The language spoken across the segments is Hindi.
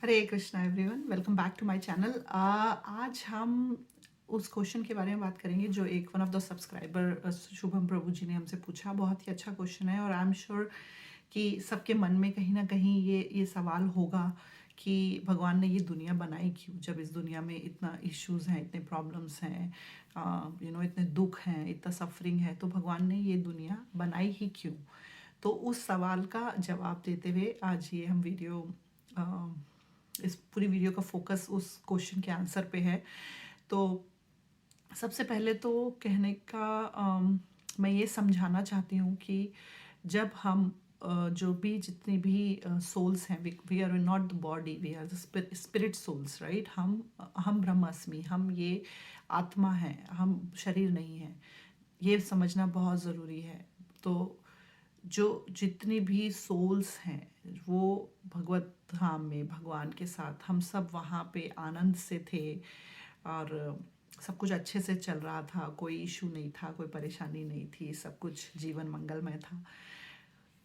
Hare Krishna everyone, welcome back to my channel. आज हम उस क्वेश्चन के बारे में बात करेंगे जो एक one of the subscriber Shubham Prabhu ji ने हमसे पूछा। बहुत ही अच्छा क्वेश्चन है और आई एम श्योर कि सबके मन में कहीं ना कहीं ये सवाल होगा कि भगवान ने ये दुनिया बनाई क्यों, जब इस दुनिया में इतना इश्यूज हैं, इतने प्रॉब्लम्स हैं, इतने दुख हैं, इतना सफरिंग है, तो भगवान ने ये दुनिया बनाई ही क्यों। तो उस सवाल का जवाब देते हुए आज ये हम वीडियो, इस पूरी वीडियो का फोकस उस क्वेश्चन के आंसर पे है। तो सबसे पहले तो कहने का मैं ये समझाना चाहती हूँ कि जब हम जो भी जितनी भी सोल्स हैं, we are not the body, we are the spirit souls, right. हम ब्रह्मास्मि, हम ये आत्मा हैं, हम शरीर नहीं हैं। ये समझना बहुत ज़रूरी है। तो जो जितनी भी सोल्स हैं वो भगवत धाम में भगवान के साथ, हम सब वहाँ पे आनंद से थे और सब कुछ अच्छे से चल रहा था, कोई इशू नहीं था, कोई परेशानी नहीं थी, सब कुछ जीवन मंगलमय था।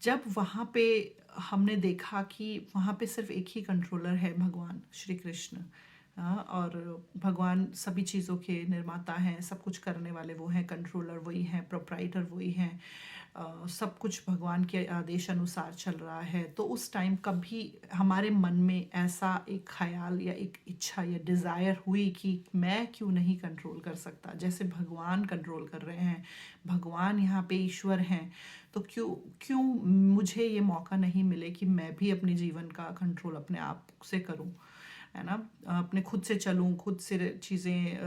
जब वहाँ पे हमने देखा कि वहाँ पे सिर्फ एक ही कंट्रोलर है, भगवान श्री कृष्ण। और भगवान सभी चीज़ों के निर्माता हैं, सब कुछ करने वाले वो हैं, कंट्रोलर वही हैं, प्रोप्राइटर वही हैं। सब कुछ भगवान के आदेश अनुसार चल रहा है। तो उस टाइम कभी हमारे मन में ऐसा एक ख्याल या एक इच्छा या डिज़ायर हुई कि मैं क्यों नहीं कंट्रोल कर सकता, जैसे भगवान कंट्रोल कर रहे हैं, भगवान यहाँ पे ईश्वर हैं, तो क्यों क्यों मुझे ये मौका नहीं मिले कि मैं भी अपने जीवन का कंट्रोल अपने आप से करूं, है ना। अपने खुद से चलूं, खुद से चीज़ें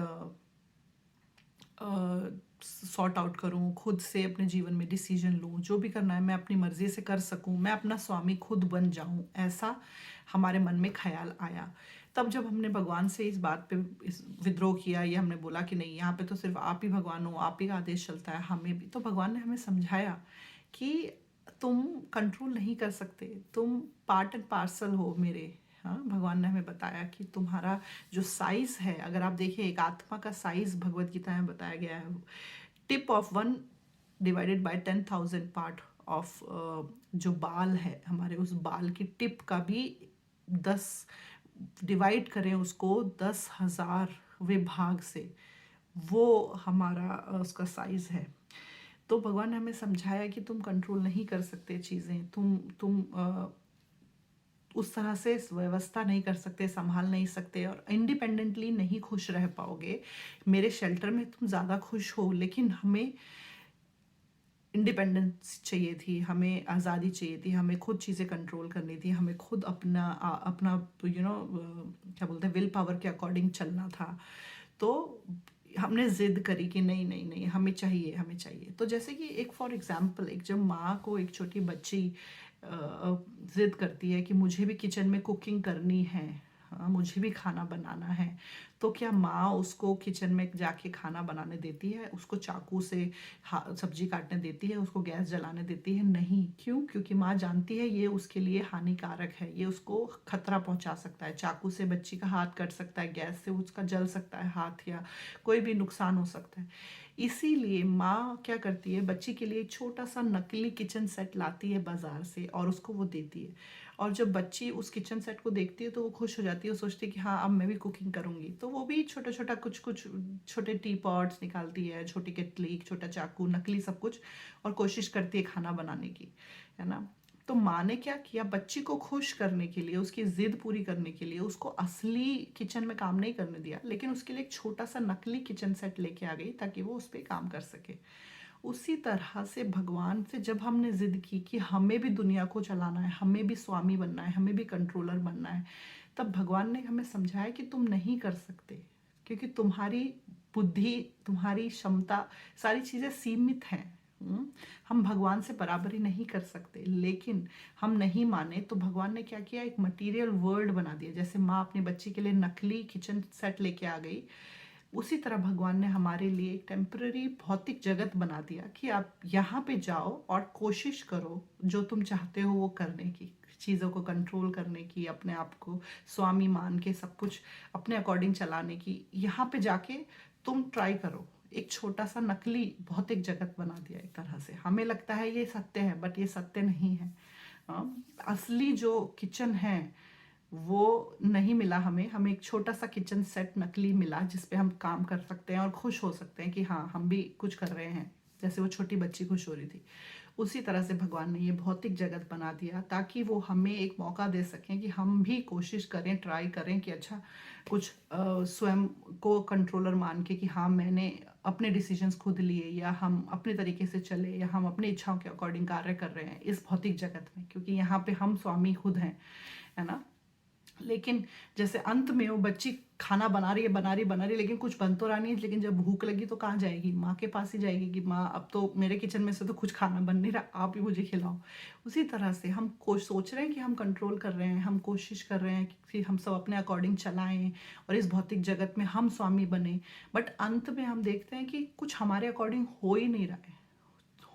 सॉर्ट आउट करूं, खुद से अपने जीवन में डिसीजन लूं, जो भी करना है मैं अपनी मर्जी से कर सकूं, मैं अपना स्वामी खुद बन जाऊं, ऐसा हमारे मन में ख्याल आया। तब जब हमने भगवान से इस बात पे इस विद्रोह किया, ये हमने बोला कि नहीं, यहाँ पे तो सिर्फ आप ही भगवान हो, आप ही का आदेश चलता है, हमें भी, तो भगवान ने हमें समझाया कि तुम कंट्रोल नहीं कर सकते, तुम पार्ट एंड पार्सल हो मेरे। हाँ, भगवान ने हमें बताया कि तुम्हारा जो साइज है, अगर आप देखिए एक आत्मा का साइज भगवत गीता में बताया गया है, tip of one divided by 10,000 part of, जो बाल है हमारे, उस बाल की टिप का भी 10 डिवाइड करें उसको 10,000वें भाग से, वो हमारा उसका साइज है। तो भगवान ने हमें समझाया कि तुम कंट्रोल नहीं कर सकते चीज़ें, तुम उस तरह से व्यवस्था नहीं कर सकते, संभाल नहीं सकते और इंडिपेंडेंटली नहीं खुश रह पाओगे। मेरे शेल्टर में तुम ज़्यादा खुश हो, लेकिन हमें इंडिपेंडेंस चाहिए थी, हमें आज़ादी चाहिए थी, हमें खुद चीज़ें कंट्रोल करनी थी, हमें खुद अपना अपना क्या बोलते हैं, विल पावर के अकॉर्डिंग चलना था। तो हमने जिद करी कि नहीं नहीं नहीं, हमें चाहिए, हमें चाहिए। तो जैसे कि एक फॉर एग्जांपल, एक जब माँ को एक छोटी बच्ची जिद करती है कि मुझे भी किचन में कुकिंग करनी है, हाँ, मुझे भी खाना बनाना है, तो क्या माँ उसको किचन में जाके खाना बनाने देती है, उसको चाकू से सब्जी काटने देती है, उसको गैस जलाने देती है? नहीं। क्यों? क्योंकि माँ जानती है ये उसके लिए हानिकारक है, ये उसको खतरा पहुंचा सकता है। चाकू से बच्ची का हाथ कट सकता है, गैस से उसका जल सकता है हाथ, या कोई भी नुकसान हो सकता है। इसीलिए माँ क्या करती है, बच्ची के लिए छोटा सा नकली किचन सेट लाती है बाजार से और उसको वो देती है। और जब बच्ची उस किचन सेट को देखती है तो वो खुश हो जाती है, वो सोचती है कि हाँ अब मैं भी कुकिंग करूँगी। तो वो भी छोटा छोटा कुछ कुछ छोटे टी पॉट्स निकालती है, छोटी केटली, एक छोटा चाकू, नकली सब कुछ, और कोशिश करती है खाना बनाने की, है ना। तो माँ ने क्या किया, बच्ची को खुश करने के लिए, उसकी जिद पूरी करने के लिए उसको असली किचन में काम नहीं करने दिया, लेकिन उसके लिए एक छोटा सा नकली किचन सेट लेके आ गई ताकि वो उस पर काम कर सके। उसी तरह से भगवान से जब हमने जिद की कि हमें भी दुनिया को चलाना है, हमें भी स्वामी बनना है, हमें भी कंट्रोलर बनना है, तब भगवान ने हमें समझाया कि तुम नहीं कर सकते, क्योंकि तुम्हारी बुद्धि, तुम्हारी क्षमता, सारी चीज़ें सीमित हैं। हम भगवान से बराबरी नहीं कर सकते। लेकिन हम नहीं माने तो भगवान ने क्या किया, एक मटेरियल वर्ल्ड बना दिया। जैसे माँ अपनी बच्ची के लिए नकली किचन सेट लेके आ गई, उसी तरह भगवान ने हमारे लिए एक टेम्पररी भौतिक जगत बना दिया कि आप यहाँ पे जाओ और कोशिश करो जो तुम चाहते हो वो करने की, चीज़ों को कंट्रोल करने की, अपने आप को स्वामी मान के सब कुछ अपने अकॉर्डिंग चलाने की। यहाँ पे जाके तुम ट्राई करो। एक छोटा सा नकली भौतिक जगत बना दिया एक तरह से। हमें लगता है ये सत्य है, बट ये सत्य नहीं है। असली जो किचन है, वो नहीं मिला हमें। हमें एक छोटा-सा किचन सेट नकली मिला जिस पे हम काम कर सकते हैं और खुश हो सकते हैं कि हाँ, हम भी कुछ कर रहे हैं, जैसे वो छोटी बच्ची खुश हो रही थी। उसी तरह से भगवान ने ये भौतिक जगत बना दिया ताकि वो हमें एक मौका दे सकें कि हम भी कोशिश करें, ट्राई करें कि अच्छा कुछ स्वयं को कंट्रोलर मान के कि हाँ, मैंने अपने डिसीजंस खुद लिए, या हम अपने तरीके से चले, या हम अपनी इच्छाओं के अकॉर्डिंग कार्य कर रहे हैं इस भौतिक जगत में, क्योंकि यहाँ पे हम स्वामी खुद हैं, है ना? लेकिन जैसे अंत में वो बच्ची खाना बना रही है, बना रही बना रही है, लेकिन कुछ बन तो रहा नहीं है, लेकिन जब भूख लगी तो कहाँ जाएगी? माँ के पास ही जाएगी कि माँ अब तो मेरे किचन में से तो कुछ खाना बन नहीं रहा, आप ही मुझे खिलाओ। उसी तरह से हम सोच रहे हैं कि हम कंट्रोल कर रहे हैं, हम कोशिश कर रहे हैं कि हम सब अपने अकॉर्डिंग चलाएं और इस भौतिक जगत में हम स्वामी बने, बट अंत में हम देखते हैं कि कुछ हमारे अकॉर्डिंग हो ही नहीं रहा है।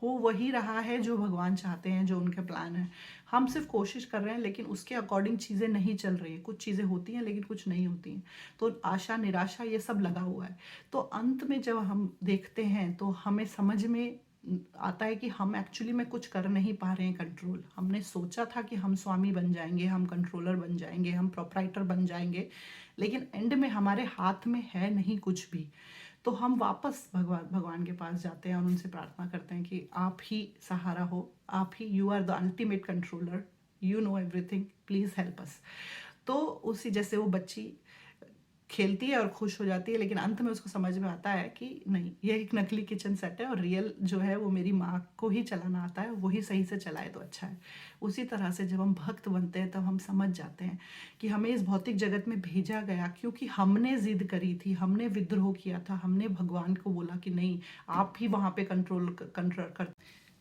हो वही रहा है जो भगवान चाहते हैं, जो उनके प्लान है। हम सिर्फ कोशिश कर रहे हैं, लेकिन उसके अकॉर्डिंग चीज़ें नहीं चल रही हैं। कुछ चीज़ें होती हैं लेकिन कुछ नहीं होती हैं, तो आशा निराशा ये सब लगा हुआ है। तो अंत में जब हम देखते हैं तो हमें समझ में आता है कि हम एक्चुअली में कुछ कर नहीं पा रहे हैं कंट्रोल। हमने सोचा था कि हम स्वामी बन जाएंगे, हम कंट्रोलर बन जाएंगे, हम प्रोप्राइटर बन जाएंगे, लेकिन एंड में हमारे हाथ में है नहीं कुछ भी। तो हम वापस भगवान भगवान के पास जाते हैं और उनसे प्रार्थना करते हैं कि आप ही सहारा हो, आप ही, you are the ultimate controller, you know everything, please help us. तो उसी जैसे वो बच्ची खेलती है और खुश हो जाती है, लेकिन अंत में उसको समझ में आता है कि नहीं, ये एक नकली किचन सेट है और रियल जो है वो मेरी माँ को ही चलाना आता है, वही सही से चलाए तो अच्छा है। उसी तरह से जब हम भक्त बनते हैं तब हम समझ जाते हैं कि हमें इस भौतिक जगत में भेजा गया क्योंकि हमने जिद करी थी, हमने विद्रोह किया था, हमने भगवान को बोला कि नहीं, आप ही वहाँ पे कंट्रोल कर।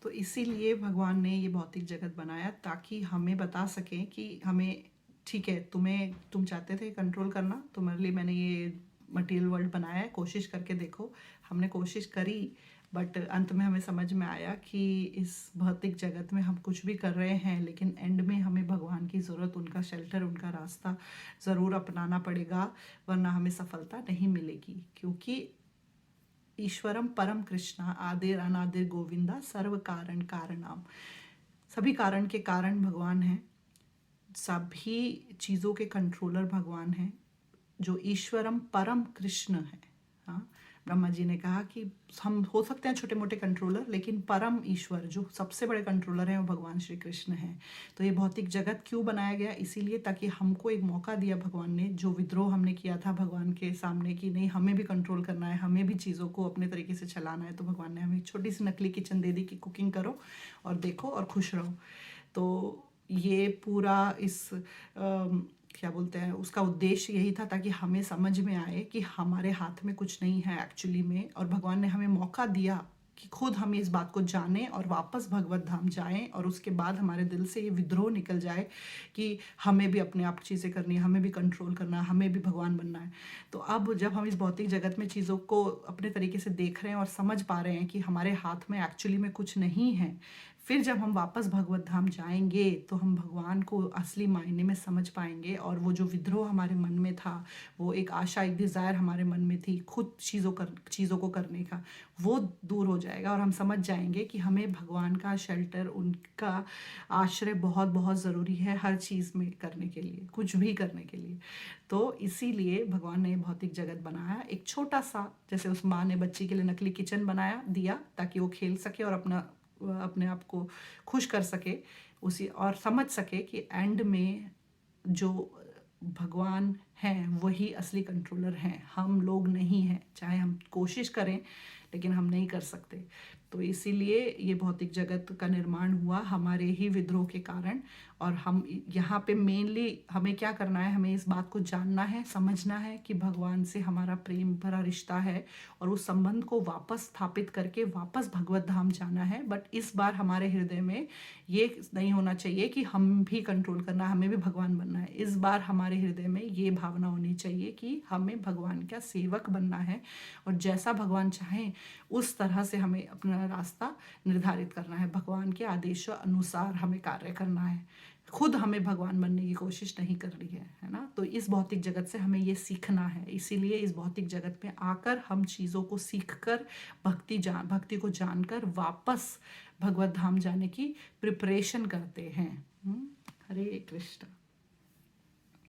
तो इसीलिए भगवान ने ये भौतिक जगत बनाया ताकि हमें बता सकें कि हमें ठीक है, तुम चाहते थे कंट्रोल करना, तुम्हारे लिए मैंने ये मटेरियल वर्ल्ड बनाया है, कोशिश करके देखो। हमने कोशिश करी, बट अंत में हमें समझ में आया कि इस भौतिक जगत में हम कुछ भी कर रहे हैं, लेकिन एंड में हमें भगवान की ज़रूरत, उनका शेल्टर, उनका रास्ता ज़रूर अपनाना पड़ेगा, वरना हमें सफलता नहीं मिलेगी। क्योंकि ईश्वरम परम कृष्णा आदिर अनादिर गोविंदा सर्व कारण कारणम, सभी कारण के कारण भगवान हैं, सभी चीज़ों के कंट्रोलर भगवान हैं, जो ईश्वरम परम कृष्ण है। हाँ, ब्रह्मा जी ने कहा कि हम हो सकते हैं छोटे मोटे कंट्रोलर, लेकिन परम ईश्वर जो सबसे बड़े कंट्रोलर हैं वो भगवान श्री कृष्ण हैं। तो ये भौतिक जगत क्यों बनाया गया? इसीलिए ताकि हमको एक मौका दिया भगवान ने, जो विद्रोह हमने किया था भगवान के सामने कि नहीं, हमें भी कंट्रोल करना है, हमें भी चीज़ों को अपने तरीके से चलाना है, तो भगवान ने हमें एक छोटी सी नकली किचन दे दी कि कुकिंग करो और देखो और खुश रहो। तो ये पूरा इस क्या बोलते हैं, उसका उद्देश्य यही था ताकि हमें समझ में आए कि हमारे हाथ में कुछ नहीं है एक्चुअली में, और भगवान ने हमें मौका दिया कि खुद हम इस बात को जानें और वापस भगवत धाम जाएं, और उसके बाद हमारे दिल से ये विद्रोह निकल जाए कि हमें भी अपने आप चीज़ें करनी है, हमें भी कंट्रोल करना है, हमें भी भगवान बनना है। तो अब जब हम इस भौतिक जगत में चीज़ों को अपने तरीके से देख रहे हैं और समझ पा रहे हैं कि हमारे हाथ में एक्चुअली में कुछ नहीं है, फिर जब हम वापस भगवत धाम जाएंगे तो हम भगवान को असली मायने में समझ पाएंगे, और वो जो विद्रोह हमारे मन में था, वो एक आशा, एक डिज़ायर हमारे मन में थी खुद चीज़ों को करने का, वो दूर हो जाएगा और हम समझ जाएंगे कि हमें भगवान का शेल्टर, उनका आश्रय बहुत बहुत ज़रूरी है हर चीज़ में करने के लिए, कुछ भी करने के लिए। तो इसीलिए भगवान ने भौतिक जगत बनाया, एक छोटा सा, जैसे उस माँ ने बच्ची के लिए नकली किचन बनाया दिया ताकि वो खेल सके और अपने आप को खुश कर सके उसी, और समझ सके कि एंड में जो भगवान हैं वही असली कंट्रोलर हैं, हम लोग नहीं हैं। चाहे हम कोशिश करें लेकिन हम नहीं कर सकते। तो इसीलिए ये भौतिक जगत का निर्माण हुआ हमारे ही विद्रोह के कारण। और हम यहाँ पे मेनली हमें क्या करना है, हमें इस बात को जानना है, समझना है कि भगवान से हमारा प्रेम भरा रिश्ता है, और उस संबंध को वापस स्थापित करके वापस भगवत धाम जाना है। बट इस बार हमारे हृदय में ये नहीं होना चाहिए कि हम भी कंट्रोल करना, हमें भी भगवान बनना है। इस बार हमारे हृदय में ये भावना होनी चाहिए कि हमें भगवान का सेवक बनना है, और जैसा भगवान चाहें उस तरह से हमें अपना रास्ता निर्धारित करना है, भगवान के आदेशों अनुसार हमें कार्य करना है। खुद हमें भगवान बनने की कोशिश नहीं करनी है ना। तो इस भौतिक जगत से हमें ये सीखना है, इसीलिए इस भौतिक जगत में आकर हम चीज़ों को सीखकर भक्ति को जानकर वापस भगवत धाम जाने की प्रिपरेशन करते हैं। हरे कृष्ण।